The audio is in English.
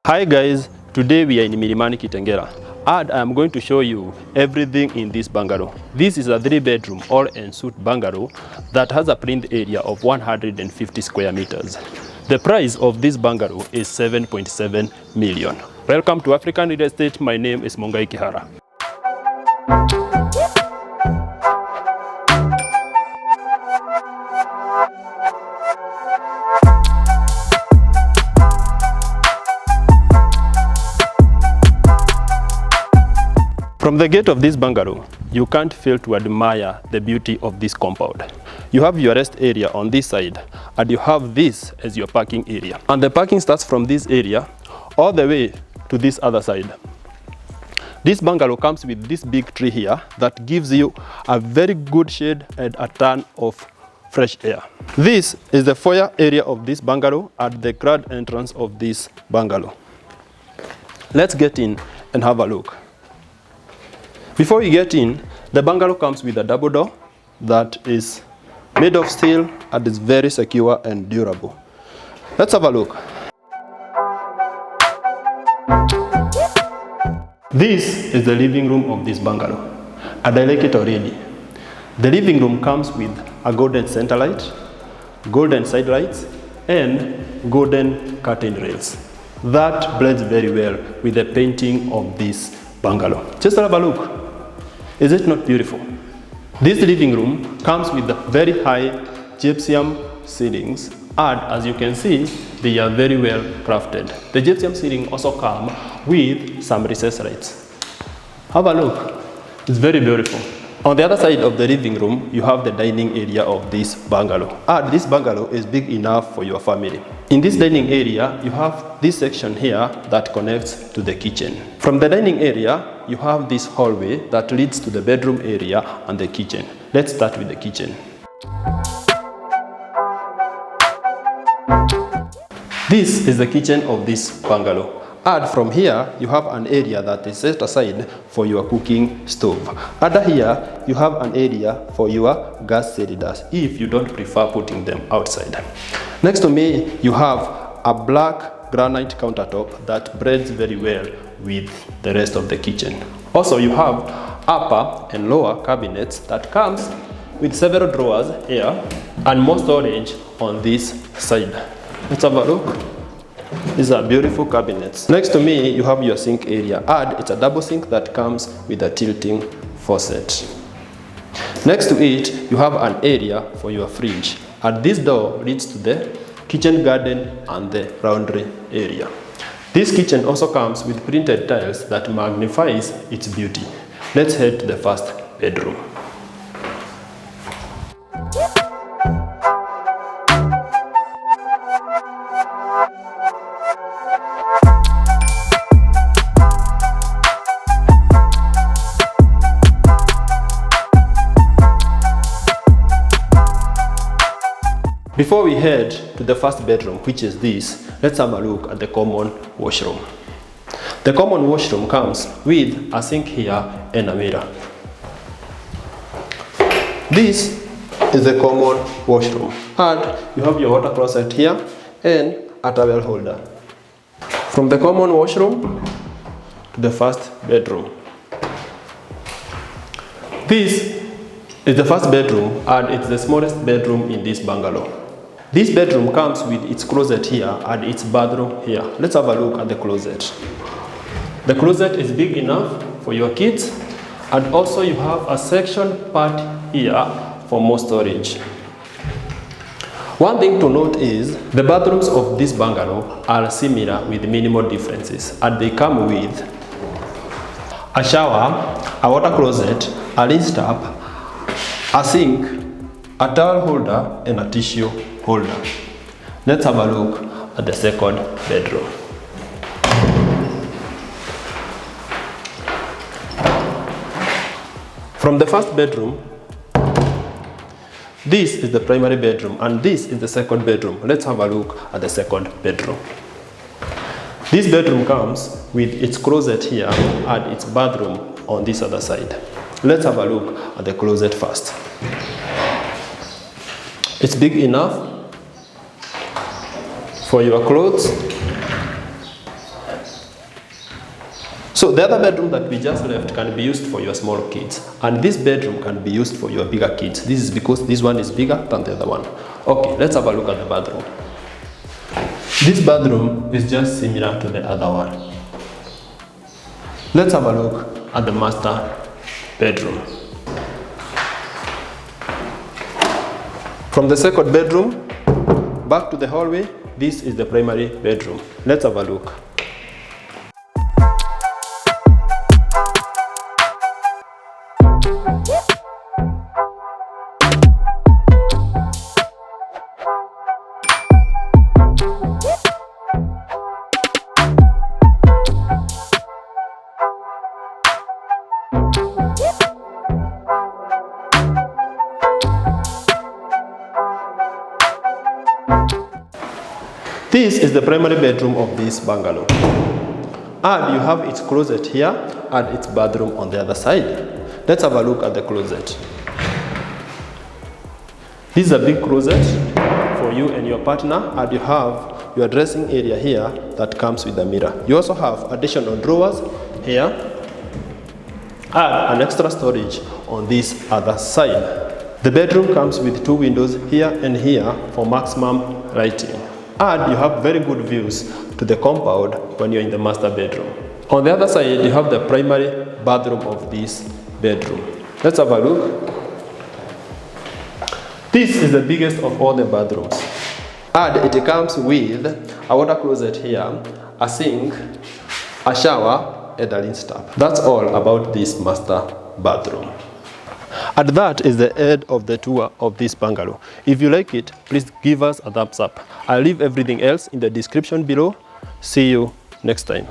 Hi guys, today we are in Milimani, Kitengela, and I am going to show you everything in this bungalow. This is a 3-bedroom all-en-suite bungalow that has a print area of 150 square meters. The price of this bungalow is 7.7 million. Welcome to African Real Estate. My name is Mongai Kihara. From the gate of this bungalow, you can't fail to admire the beauty of this compound. You have your rest area on this side, and you have this as your parking area. And the parking starts from this area all the way to this other side. This bungalow comes with this big tree here that gives you a very good shade and a ton of fresh air. This is the foyer area of this bungalow at the grand entrance of this bungalow. Let's get in and have a look. Before we get in, the bungalow comes with a double door that is made of steel and is very secure and durable. Let's have a look. This is the living room of this bungalow, and I like it already. The living room comes with a golden center light, golden side lights, and golden curtain rails. That blends very well with the painting of this bungalow. Just have a look. Is it not beautiful? This living room comes with the very high gypsum ceilings, and as you can see, they are very well crafted. The gypsum ceiling also comes with some recessed lights. Have a look. It's very beautiful. On the other side of the living room, you have the dining area of this bungalow. And this bungalow is big enough for your family. In this dining area, you have this section here that connects to the kitchen. From the dining area, you have this hallway that leads to the bedroom area and the kitchen. Let's start with the kitchen. This is the kitchen of this bungalow. And from here, you have an area that is set aside for your cooking stove. Under here, you have an area for your gas cylinders if you don't prefer putting them outside. Next to me, you have a black granite countertop that blends very well with the rest of the kitchen. Also, you have upper and lower cabinets that comes with several drawers here and more storage on this side. Let's have a look. These are beautiful cabinets. Next to me, you have your sink area, and it's a double sink that comes with a tilting faucet. Next to it, you have an area for your fridge, and this door leads to the kitchen garden and the laundry area. This kitchen also comes with printed tiles that magnifies its beauty. Let's head to the first bedroom. Before we head to the first bedroom, which is this, let's have a look at the common washroom. The common washroom comes with a sink here and a mirror. This is the common washroom, and you have your water closet here and a towel holder. From the common washroom to the first bedroom. This is the first bedroom, and it's the smallest bedroom in this bungalow. This bedroom comes with its closet here and its bathroom here. Let's have a look at the closet. The closet is big enough for your kids, and also you have a section part here for more storage. One thing to note is the bathrooms of this bungalow are similar with minimal differences, and they come with a shower, a water closet, a rinse tap, a sink, a towel holder, and a tissue holder. Let's have a look at the second bedroom. From the first bedroom, this is the primary bedroom and this is the second bedroom. Let's have a look at the second bedroom. This bedroom comes with its closet here and its bathroom on this other side. Let's have a look at the closet first. It's big enough for your clothes So the other bedroom that we just left can be used for your small kids, and this bedroom can be used for your bigger kids. This is because this one is bigger than the other one. Okay, let's have a look at the bathroom. This bathroom is just similar to the other one. Let's have a look at the master bedroom. From the second bedroom back to the hallway, this is the primary bedroom. Let's have a look. This is the primary bedroom of this bungalow. And you have its closet here and its bathroom on the other side. Let's have a look at the closet. This is a big closet for you and your partner, and you have your dressing area here that comes with a mirror. You also have additional drawers here and an extra storage on this other side. The bedroom comes with 2 windows here and here for maximum lighting. And you have very good views to the compound when you're in the master bedroom. On the other side, you have the primary bathroom of this bedroom. Let's have a look. This is the biggest of all the bathrooms. And it comes with a water closet here, a sink, a shower, and a rinse tap. That's all about this master bathroom. And that is the end of the tour of this bungalow. If you like it, please give us a thumbs up. I'll leave everything else in the description below. See you next time.